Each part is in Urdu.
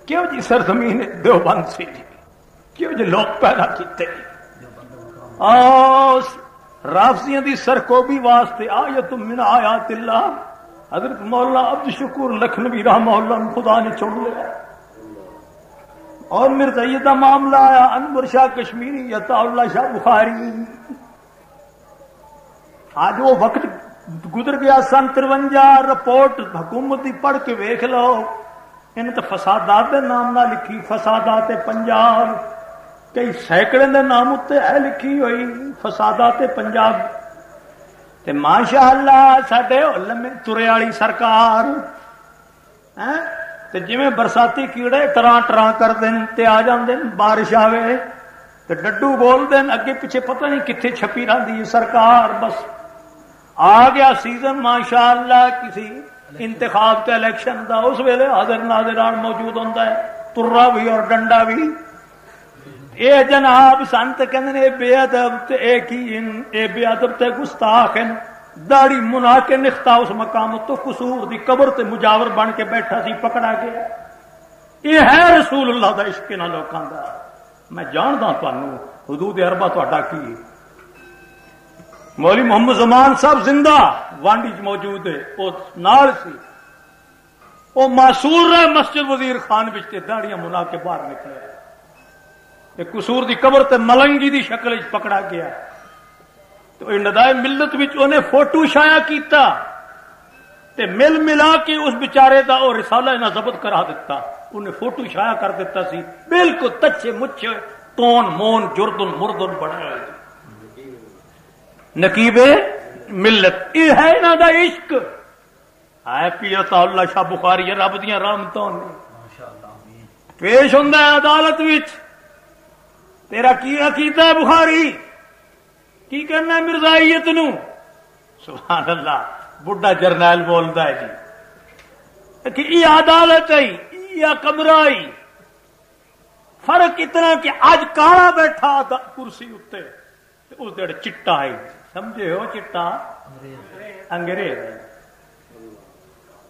کیوں جی سرزمین دیوبند سی جی، کیوں جی لوگ پیدا کیتے رافضیاں دی سرکوبی واسطے آیت من آیات اللہ حضرت مولانا عبد الشکور لکھنوی رحمہ اللہ خدا نے چن لیا. اور مرزائیت کا معاملہ آیا انور شاہ کشمیری عطا اللہ شاہ بخاری. آج وہ وقت گزر گیا سن 53 رپورٹ حکومت کی پڑھ کے ویکھ لو. ان تو فسادات کے نام نہ لکھی فسادات پنجاب، کئی سینکڑے کے نام اتنے ہے لکھی ہوئی فسادات پنجاب. تے ماشاء اللہ ساڈے لمے ترے والی سرکار تے جویں برساتی کیڑے ٹراں ٹراں کر دین تے آ جاندے بارش آوے تے ڈڈو بول دین اگے پیچھے پتہ نہیں کتنے چھپی رہندی سرکار. بس آ گیا سیزن ماشاء اللہ کسی انتخاب تے الیکشن دا، اس ویلے حاضر ناظران موجود ہوندا ہے، ترا بھی اور ڈنڈا بھی. اے جناب سنت کہندے بے ادب تے اے کی اے بے ادب تے گستاخ ہیں. داڑھی منا کے نکتا اس مقام تو قصور دی قبر تے مجاور بن کے بیٹھا سی، پکڑا گیا. یہ ہے رسول اللہ دا عشق انہاں لوکاں دا. میں جاندا تانوں حدود اربا تہاڈا کی. مولوی محمد زمان صاحب زندہ وانڈی چ موجود ہے، وہ نال سی، وہ معصور رہے مسجد وزیر خان وچ تے داڑیاں منا کے باہر نکلے. ایک قصور دی قبر تے ملنگی دی شکل وچ پکڑا گیا. تو ندائے ملت وچ انہیں فوٹو شائع کیتا تے مل ملا کے اس بیچارے دا او رسالہ انہاں ضبط کرا دیتا. انہیں فوٹو شائع کر دیتا سی بالکل تچے مچھے تون مون جردن مردن بنے ہوئے نقیب ملت. یہ ہے انہاں دا عشق. ہے پیر عطا اللہ شاہ بخاری رب دیاں رحمتاں پیش ہوندا ہے عدالت وچ. تیرا کی عقیدہ ہے بخاری؟ کی کرنا ہے مرزائیت نو؟ سبحان اللہ بڈھا جرنیل بولتا ہے جی کہ یہ عدالت ہے یا کمرہ ہے. فرق اتنا کہ آج کالا بیٹھا کرسی اتنے اس دڑ چٹا ہے. سمجھے ہو چٹا انگریز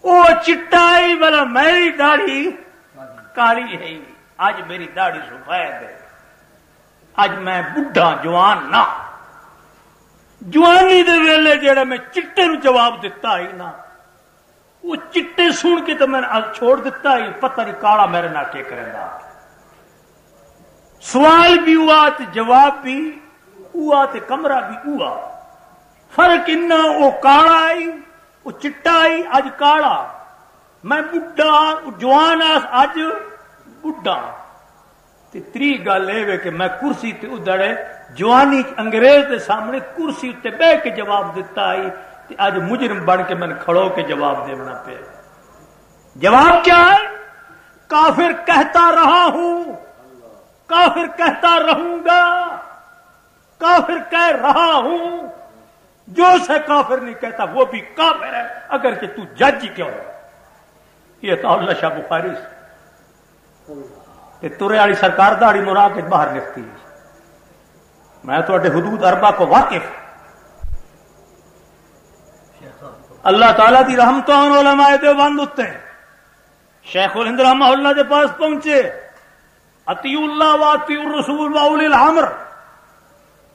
وہ چٹا ہے بلا میری داڑھی کالی ہے. آج میری داڑھی سفید ہے. اج میں بڈھا جوان نہ جوانی دے ویلے جڑا میں چٹے نو جواب دیتا ہی نا وہ چٹے سن کے تو میں چھوڑ دیتا ہی. پتہ نہیں کالا میرے نال کے کرے گا. سوال بھی ہوا تے جواب بھی ہوا تے کمرہ بھی ہوا. فرق اتنا وہ کالا آئی وہ چٹا آئی اج کالا. میں بڈھا جوان اج بڈھا. تری گل یہ کہ میں کرسی تے ادڑے جوانی انگریز دے سامنے کرسی تے بہ کے جواب دیتا آئی تے اج مجرم بن کے میں کھڑو کے جواب دینا پہ. جواب کیا ہے؟ کافر کہتا رہا ہوں، کافر کہتا رہوں گا، کافر کہہ رہا ہوں. جو سے کافر نہیں کہتا وہ بھی کافر ہے اگر کہ تو جج ہی کیوں ہے. یہ تو اللہ شاہ بخاری ترے والی سرکار داڑی مرا کے باہر نکتی. میں تھوڑے حدود اربا کو واقف. اللہ تعالیٰ دی رحمتوں علماء دیوبند اتے شیخ الہند رحمہ اللہ کے پاس پہنچے. اطیعوا اللہ واطیعوا الرسول واولی الامر.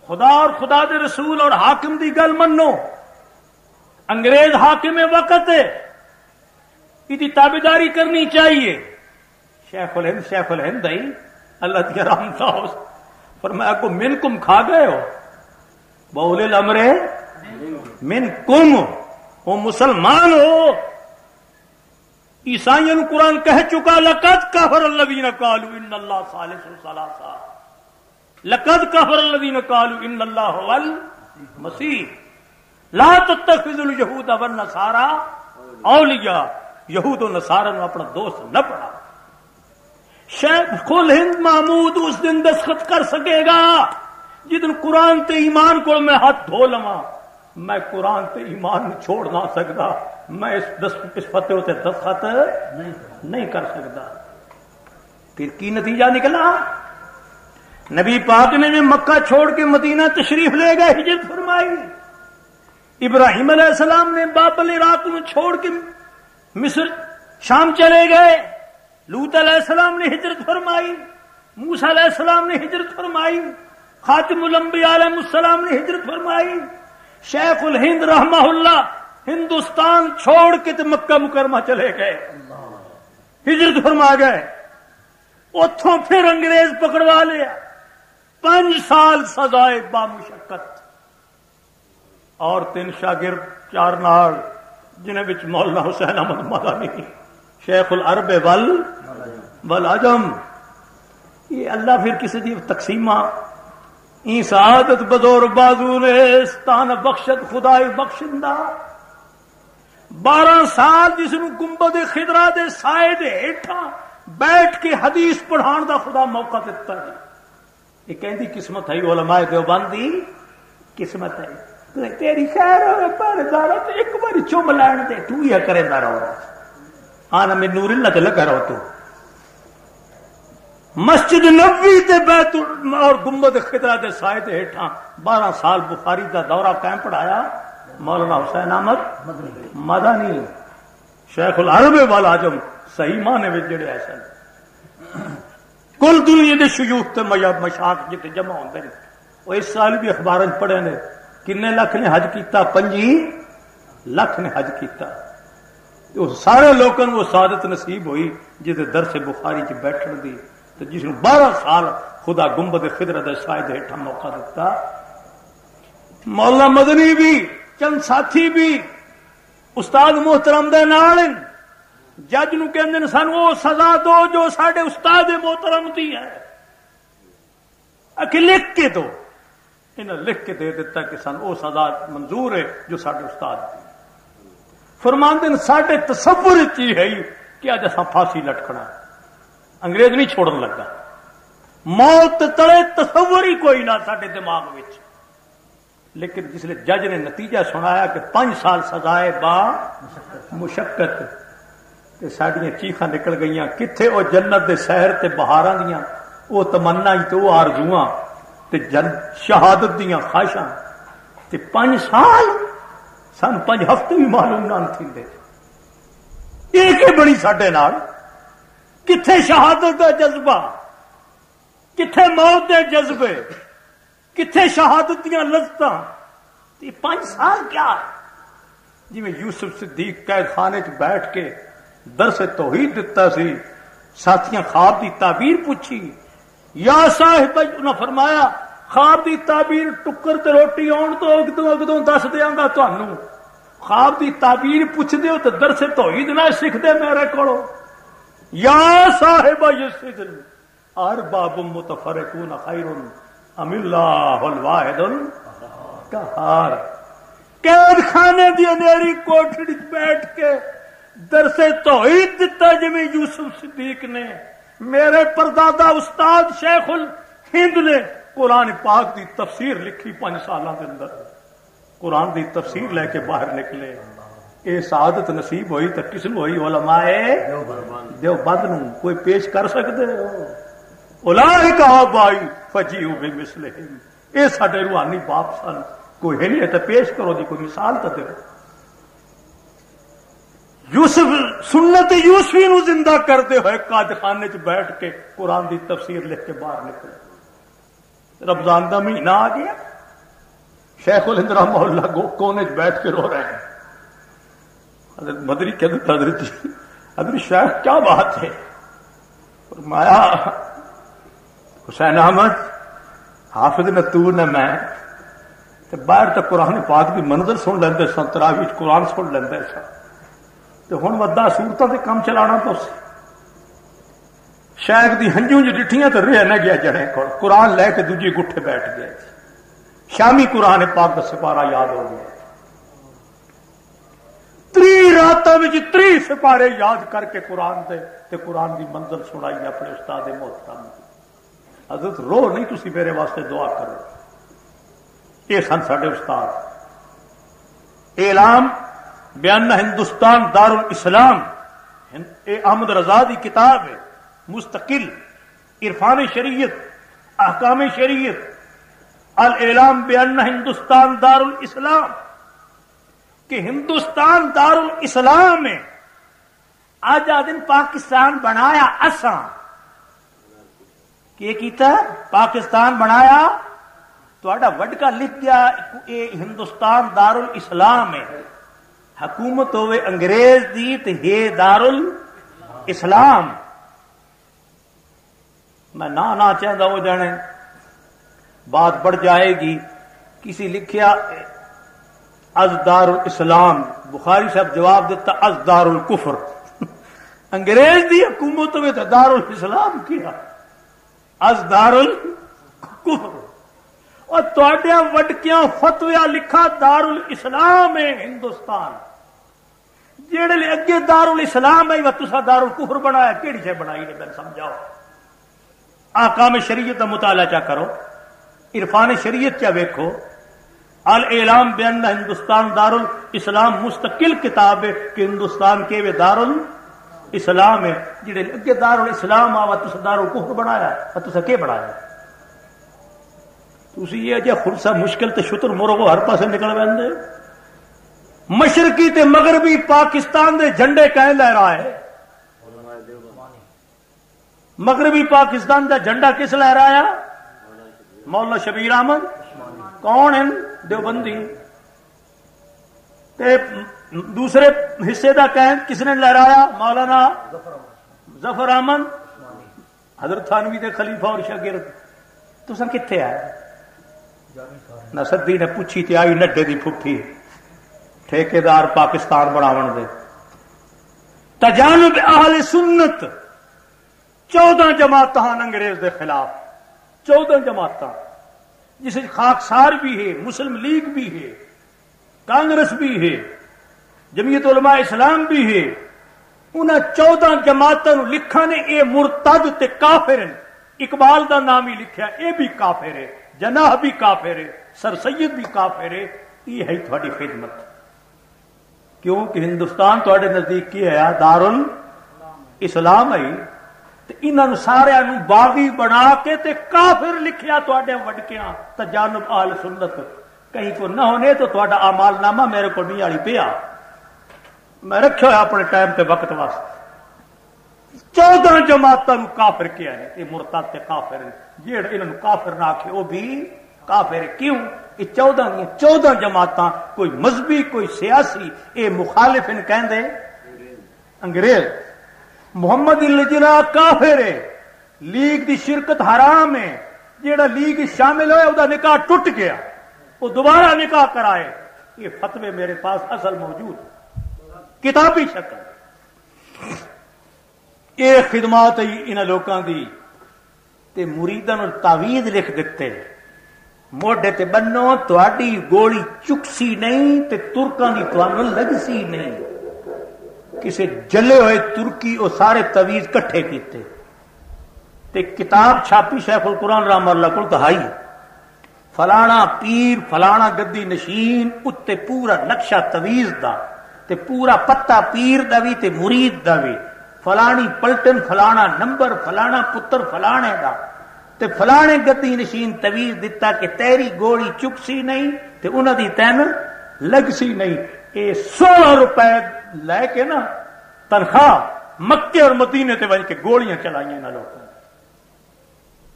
خدا اور خدا دے رسول اور حاکم دی گل منو. انگریز حاکم وقت ہے، یہ تابعداری کرنی چاہیے. شیخ الہند ہی اللہ کی رحمت فرمایا کو من کم کھا گئے ہو بول الامر من کم وہ مسلمان ہو. عیسائیوں نے قرآن کہہ چکا لقد کفر الذین قالوا ان اللہ ثالث ثلاثہ. لقد کفر الذین قالوا ان اللہ هو المسیح. لا تتخذوا اليہود والنصارى اولیاء. یہود و نصارہ نے اپنا دوست نہ بنا. شیخ الہند محمود اس دن دستخط کر سکے گا جدن قرآن تے ایمان کو میں ہاتھ دھو لواں. میں قرآن تے ایمان چھوڑ نہ سکتا. میں اس فتح تے دستخط نہیں کر سکتا. پھر کی نتیجہ نکلا؟ نبی پاک نے میں مکہ چھوڑ کے مدینہ تشریف لے گئے، ہجرت فرمائی. ابراہیم علیہ السلام نے بابل عراق میں چھوڑ کے مصر شام چلے گئے. لوط علیہ السلام نے ہجرت فرمائی، موسیٰ علیہ السلام نے ہجرت فرمائی، خاتم الانبیاء علیہ السلام نے ہجرت فرمائی، شیخ الہند رحمہ اللہ ہندوستان چھوڑ کے تو مکہ مکرمہ چلے گئے، ہجرت فرما گئے، اتوں پھر انگریز پکڑوا لیا، 5 سال سزائے بامشقت، اور 3 شاگرد 4 نال جنہیں بچ مولانا حسین احمد مدنی شیخ العرب والعجم. یہ اللہ پھر کسی دی تقسیمہ این سعادت بدور بازو نے ستان بخشت خدای بخشندہ. 12 سال جس نو گنبد خضرا دے سائے دے ہیٹھاں بیٹھ کے حدیث پڑھان دا خدا موقع دیتا ہے. یہ کہندی قسمت ہے علماء دیوبند دی قسمت ہے. تیری خیر ہوئے پہرےدارا تو ایک باری چم لین دے تو یہ کریندا رہو. آنا میں نور اللہ تے لگا رہو. تو مسجد نبوی تے بیت اور گنبد خضرا دے سائے دے ہیٹھاں 12 سال بخاری دا دورہ قائم پڑھایا مولانا حسین احمد مدنی شیخ العرب والعجم. صحیح معنی وچ جڑے ایسے کل دنیا دے شیوخ تے مشاق جتے جمع ہوندے نے. وہ اس سال بھی اخباراں پڑھے نے کنے لاکھ نے حج کیتا؟ 25 لاکھ نے حج کیتا. سارے لوگوں وہ سعادت نصیب ہوئی جہاں درس بخاری چ بیٹھن دی. تو جس نے 12 سال خدا گنبد خضرا دے سائے دے ہیٹھاں موقع دیتا. مولانا مدنی بھی چند ساتھی بھی استاد محترم دے نال جج نو کہندے نے سانو وہ سزا دو جو ساڈے استاد محترم دی ہے. کہ لکھ کے دو. انہیں لکھ کے دے دیتا کہ سن وہ سزا منظور ہے جو ساڈے استاد دی. فرماندے نے ساڈے تصور چی ہے کہ اج اساں پھانسی لٹکنا. انگریز نہیں چھوڑن لگا. موت تڑے تصور ہی کوئی نہ ساڈے دماغ وچ. لیکن جس لئے جج نے نتیجہ سنایا کہ 5 سال سزائے با مشقت تے ساڈیاں چیخاں نکل گئیاں. کتھے وہ جنت دے سحر تے بہاراں دیاں وہ تمنا تے وہ آرزواں تے شہادت دیاں خواہشاں. تے 5 سال سن 5 ہفتے بھی معلوم نہ تھیندے. ایک ہی بڑی ساڈے نال. کتھے شہادت دا جذبہ، کتھے موت دے جذبے، کتھے شہادت دیاں لذتاں. 5 سال کیا جی میں یوسف صدیق قید خانے چ بیٹھ کے درس توحید دتا سی. ساتھیاں خواب دی تعبیر پوچھی. یا صاحب انہاں فرمایا خواب دی تعبیر ٹکر تے روٹی آن تو اگدوں دس دیاں گا تانوں. خواب دی تعبیر پوچھ دیو تے درس توحید نہ سکھ دے میرے کولو. یا صاحب السجن ارباب متفرقون خیر ام اللہ الواحد القہار. قید خانے دی اندھیری کوٹھڑی بیٹھ کے درس توحید دتا جی یوسف صدیق نے. میرے پردادا استاد شیخ الہند نے قرآن پاک دی تفسیر لکھی 5 سالوں کے اندر. قرآن دی تفسیر لے کے باہر نکلے. یہ سعادت نصیب ہوئی تو کس نو ہوئی؟ علماء دیوبند نو. کوئی پیش کر سکتے ہو؟ اولئک آبائی فجیعوا بمثلہم. یہ ساڈے روحانی باپ سن. کوئی ہے نہیں تو پیش کرو جی، کوئی مثال تو دو. یوسف سنت یوسفی نو زندہ کرتے ہوئے قید خانے چ بیٹھ کے قرآن دی تفسیر لکھ کے باہر نکلے. رمضان دا مہینہ آ گیا. شیخ الہند رحمہ اللہ کونے چ بیٹھ کے رو رہے ہیں. حضرت مدری کہتے حضرت شیخ کیا بات ہے؟ فرمایا حسین احمد حافظ نے تو نے میں باہر تک قرآن پاک کی منظر سن لیندے سن، تراویح قرآن سن لیندے سن. تو ہن ودا صورتاں تے کم چلانا تو شیخ دی ہنجوں جو ڈٹھیاں تو رہ نہ گیا جڑے کول. قرآن لے کے دوجی گٹھے بیٹھ گئے. شامی قرآن پاک کا سپارہ یاد ہو گیا. 3 راتوں میں 3 سپارے یاد کر کے قرآن دے تے قرآن دی منزل سنائی اپنے استاد محترم. حضرت رو نہیں تسی میرے واسطے دعا کرو. یہ سن ساڈے استاد. اعلام بیان ہندوستان دار الاسلام احمد رضا دی کتاب ہے مستقل. عرفان شریعت احکام شریعت الاعلام بیان ہندوستان دار الاسلام کہ ہندوستان دار الاسلام ہے. اج آ دن پاکستان بنایا اساں کی کیتا پاکستان بنایا تہاڈا وڈکا لکھ گیا اے ہندوستان دارالاسلام ہے حکومت ہوئے انگریز دی تے یہ دارالاسلام میں نہ چاہتا ہو جانے بات بڑھ جائے گی کسی لکھیا از دارالاسلام بخاری صاحب جواب دیتا از دارالکفر انگریز دی حکومت ہوئے تو دارالاسلام کیا از دارالکفر اور تواڈیاں وڈکیاں فتویاں لکھا دارالاسلام ہے ہندوستان جیڑے لے اگے دارالاسلام ہے وہ تسا دارالکفر بنایا کیڑی شے بنائی نے میں سمجھاؤ احکام شریعت کا مطالعہ چا کرو عرفان شریعت چا ویکھو الاعلام بان ہندوستان دارالاسلام مستقل کتاب ہے کہ ہندوستان کے وہ دارالاسلام ہے جڑے اگے دارالاسلام آوا تسا دارالکفر بنایا تسا کی بنایا تسی یہ جے خلصہ مشکل تے شتر مرغو ہر پاسے نکل ویندے مشرقی تے مغربی پاکستان دے جھنڈے کہیں لہرائے مغربی پاکستان دا جھنڈا کس لہرایا مولانا شبیر احمد کون ہیں دیوبندی تے دوسرے حصے دا کہیں کس نے لہرایا مولانا ظفر احمد حضرت تھانوی دے خلیفہ اور شاگرد تساں کتھے آئے نصدی نے پوچھی تے آئی نڈے دی پھپھی ٹھیکیدار پاکستان بناون دے تجانب اہل سنت 14 جماعتاں انگریز دے خلاف 14 جماعتاں جس خاکسار بھی ہے مسلم لیگ بھی ہے کانگریس بھی ہے جمعیت علماء اسلام بھی ہے انہاں 14 جماعتاں لکھا نے اے مرتد تے کافر ہیں اقبال دا نام ہی لکھیا اے بھی کافر ہے جناح بھی کافر ہے سر سید بھی کافر ہے یہ ہے تھوڑی خدمت کیونکہ ہندوستان تھوڑے نزدیک کی ہے دارالاسلام ہے تے انہاں سارے نو باغی بنا کے تے کافر لکھیا تواڈے وڈکیاں تجانب اہل سنت کہیں کو نہ ہونے تو تواڈا اعمال نامہ میرے کو نہیں آئی پیا میں رکھیا ہوا اپنے ٹائم تے وقت واسطے 14 جماعتاں نو کافر کیا ہے یہ مرتد تے کافر جیڑ انہاں نو کافر نہ آکھے وہ بھی کافر کیوں یہ 14 جماعتاں کوئی مذہبی کوئی سیاسی اے مخالف ان کہندے انگریز محمد الجنا کافر ہے لیگ دی شرکت حرام ہے جیڑا لیگ شامل ہوئے وہ نکاح ٹوٹ گیا وہ دوبارہ نکاح کرائے یہ فتوے میرے پاس اصل موجود کتابی شکل یہ خدمات ان لوگوں دی تے مریداں نوں تعویذ لکھ دیتے موڈے تے بنو تہاڈی گولی چکسی نہیں تے ترکاں دی تانوں لگسی نہیں کسے جلے ہوئے ترکی وہ سارے تویز کٹھے کیتے تے کتاب چھاپی شیخ القرآن رحمہ اللہ کو دہائی فلانا پیر فلانا گدی نشین اتے پورا نقشہ تویز دا تے پورا پتہ پیر دا وی تے مرید دا وی فلانی پلٹن فلانا نمبر فلانا پتر فلانے دا تے فلانے گدی نشین تویز دیتا کہ تیری گولی چکسی نہیں تے انہاں دی تین لگسی نہیں اے 16 روپے لے کے نا تنخواہ مکے اور مدینے تے وج کے گولیاں چلائیاں نہ لوگوں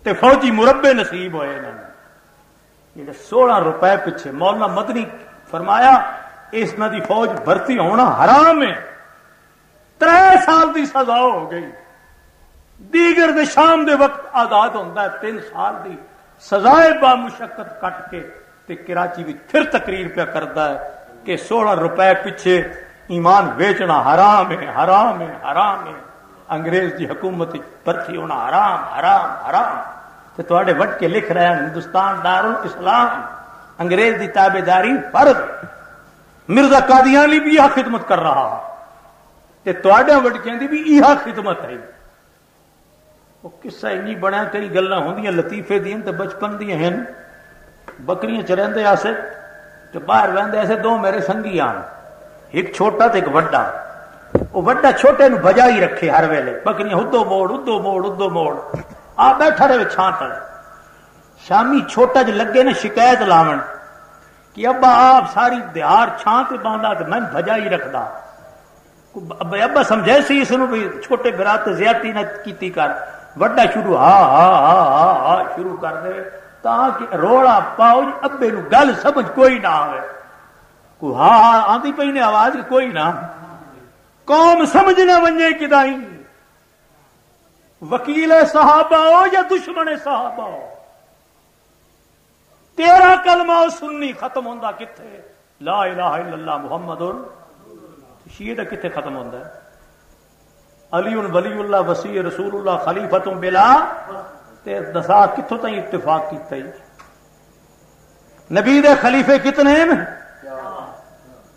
تے فوجی مربے نصیب ہوئے انہوں نے یہ 16 روپے پیچھے مولانا مدنی فرمایا اس نہ دی فوج بھرتی ہونا حرام ہے 3 سال دی سزا ہو گئی دیگر دے شام دے وقت آزاد ہوتا ہے 3 سال دی سزائے با مشقت کٹ کے تے کراچی بھی پھر تقریر پہ کرتا ہے کہ 16 روپے پیچھے ایمان بیچنا حرام ہے حرام ہے حرام ہے انگریز دی حکومت پرچی ہونا حرام حرام حرام تے تواڈے وٹ کے لکھ رہے ہیں ہندوستان دارالاسلام انگریز دی تابعداری فرض مرزا قادیانی بھی یہ خدمت کر رہا تے تواڈے وٹ کے دی بھی یہ خدمت ہے وہ قصہ نہیں بنیا تیری گلاں ہوندیاں لطیفے دین تے بچپن دی ہیں بکریاں چرندے آسے تے باہر ویندے ایسے 2 میرے سنگی آن ایک چھوٹا تے ایک وڈا وہ وڈا چھوٹے نو بجائی رکھے ہر ویلے بکریاں ادو موڑ ادو موڑ ادو موڑ آ بیٹھا رہے چھان تلے شامی چھوٹا جو لگے نے شکایت لاون کہ ابا آپ ساری دیہار چھان تے باندھا تے میں بجائی رکھدا ابا سمجھے سی اس نو بھی چھوٹے برا تے زیادتی نہ کیتی کر، وڈا شروع ہا شروع کر دے تاکہ روڑا پاؤ ابے نو گل سمجھ کوئی نہ آوے، کوئی ہاں آندی پئی نے آواز کوئی نہ، قوم سمجھ نہ ونجے کدائیں وکیل صحابہ ہو یا دشمن صحابہ ہو، تیرا کلمہ سنی ختم ہوندا کتھے؟ لا الہ الا اللہ محمد شیعہ دا کتنے ختم ہوتا ہے؟ علی ولی اللہ وسیع رسول اللہ خلیفۃ بلا تے دسا کتوں تک اتفاق کیتا ہے؟ نبی دے خلیفے کتنے ہیں؟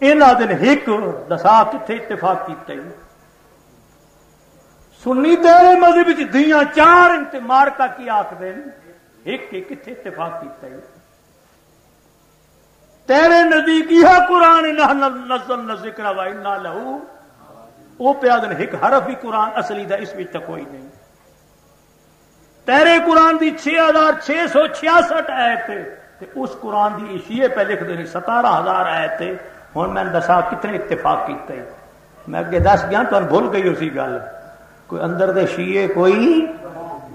انہاں دے ایک دسا کتنے اتفاق کیتا ہے؟ سنی تیرے مذہب وچ دیاں چار انتے مارکا کی آکھدے ایک کتنے اتفاق کیتا ہے؟ تیرے نزدیک یہ قرآن نزلنا ذکر و انا لہو وہ پیادن ایک حرف ہی قرآن اصلی دا اس وچ کوئی نہیں، تیرے قرآن دی 6666 آیت تے اس قرآن دی شیعہ پہ لکھ دے 17000 آیت ہن میں دسا کتنے اتفاق کیتے؟ میں اگے دس گیا تو بھول گئی اسی گل، کوئی اندر دے شیعہ کوئی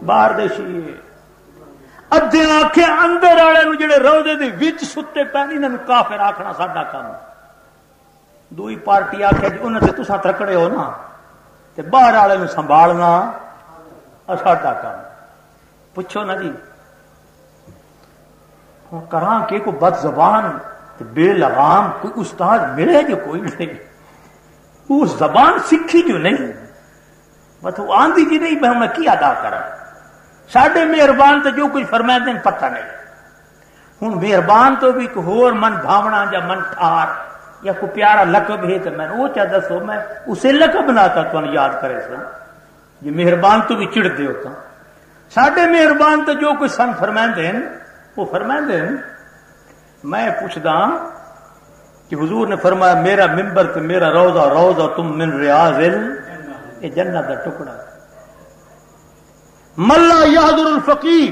باہر دے شیعہ، ادھے آکھے اندر والے نو جڑے روضے دے وچ ستے پے انہاں نو کافر آکھنا ساڈا کام، دوئی پارٹی آکھے جی انہاں تے تساں ترکڑے ہو نا تے باہر والے نو سنبھالنا ساڈا کام۔ پوچھو نا جی ہن کراں کہ کوئی بد زبان تے بے لگام کوئی استاد ملے جو کوئی نہیں، وہ زبان سکھی جو نہیں، بس وہ آندھی جی نہیں میں کی ادا کراں، ساڈے مہربان تو جو کچھ فرمائے دین پتہ نہیں، ہوں مہربان تو بھی کوئی ہور من بھاونا یا من ٹھار یا کوئی پیارا لقب ہے تو میں وہ چاہ دسو میں اسے لقب نہ تھا تو یاد کرے سن جی مہربان تو بھی چڑ دے ہوتا، ساڈے مہربان تو جو کچھ سن فرمائے دین وہ فرمائے دین۔ میں پوچھدا کہ حضور نے فرمایا میرا ممبر تے میرا روضہ روضہ تم من ریاض الجنہ دا ٹکڑا، ملا یحضر الفقیر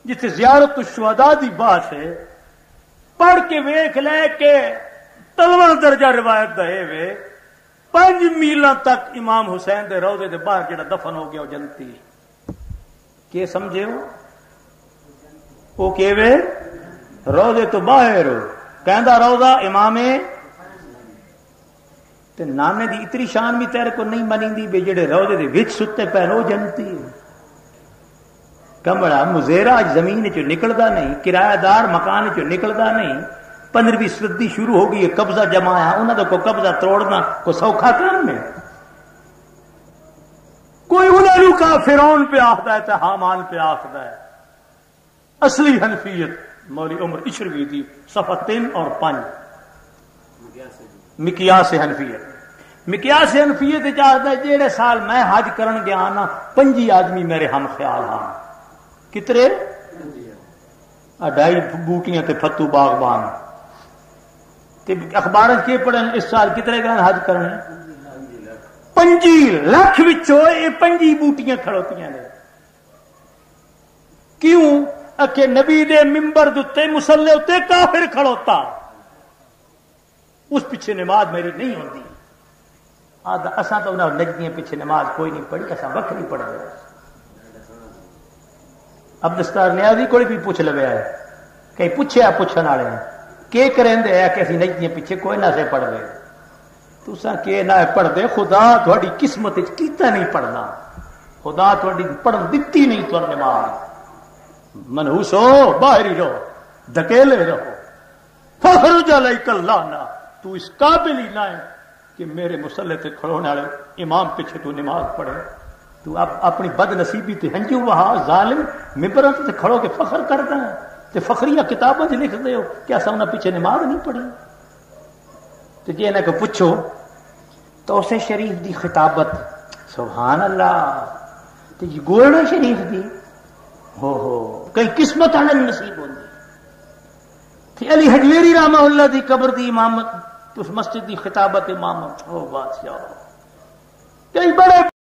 جتھے زیارت الشہداء دی بات ہے، پڑھ کے ویکھ لے کے تلواں درجہ روایت دا ہے وے 5 میلاں تک امام حسین دے روضے دے باہر جڑا دفن ہو گیا وہ جنتی، کہ سمجھے ہو وہ کہ وے روضے تو باہر کہندا روضہ امام تے نانے دی اتنی شان بھی تیرے کو نہیں منیندی بے جڑے روضے دے وچ ستے پے وہ جنتی، کمڑا مزیرا زمین چ نکلدا نہیں، کرایہ دار مکان چ نکلدا نہیں، 15ویں صدی شروع ہو گئی قبضہ جمایا انہاں دا کو قبضہ توڑنا کو سوکھا کام ہے، کوئی انہاں نوں کا فرعون پہ آخدا ہے تے حامان پہ آخدا ہے۔ اصلی حنفیت مولی عمر اشروی دی صفحہ 3 اور 5 مقیاس حنفیت، مقیاس حنفیت چاہتا ہے جیڑے سال میں حج کرن گیا نا 5 آدمی میرے ہم خیال ہاں، کتنے 2.5 بوٹیاں تے فتو باغبان، تے اخبار کے پڑھن اس سال کتنے گئے حج کرنے 5 لاکھ وچوں یہ 5 بوٹیاں کھڑوتیاں نے، کیوں کہ نبی دے ممبر دے مصلے تے کافر کھڑوتا، اس پیچھے نماز میری نہیں ہوتی، اساں تو انہاں نجدیاں پیچھے نماز کوئی نہیں پڑھی، اساں وکری پڑھ رہے۔ اب دستار نیازی کوئی بھی پوچھ لوے ہے کہ پوچھیا پوچھن والے کہ کریں دے کہ اسی نجدیاں پیچھے کوئی نہ سے پڑھ دے، تساں کہ نہ پڑھ دے، خدا تہاڈی قسمت وچ کیتا نہیں پڑھنا، خدا تہاڈی پڑھن دتی نہیں تو نماز، منحوس ہو باہر ہی رہو دھکیلے رہو، فخرج علیک اللہ، تو اس قابل ہی نہ ہے کہ میرے مصلی تے کھڑونے والے امام پیچھے تو نماز پڑھے، تو اپنی بد نصیبی تے ہنجو وہاں ظالم ممبراں تے کھڑو کے فخر کردا ہے تے فخریہ کتاباں وچ لکھ دے ہو کہ اساں انہاں پیچھے نماز نہیں پڑھی، تے جے انہاں کو پوچھو تو اسے شریف دی خطابت سبحان اللہ تے گولڈن شریف دی ہو کئی قسمت والے نصیب ہوندی، تے علی حجویری رحمہ اللہ دی قبر دی امامت اس مسجد دی خطابت امامت، او بادشاہ کئی بڑے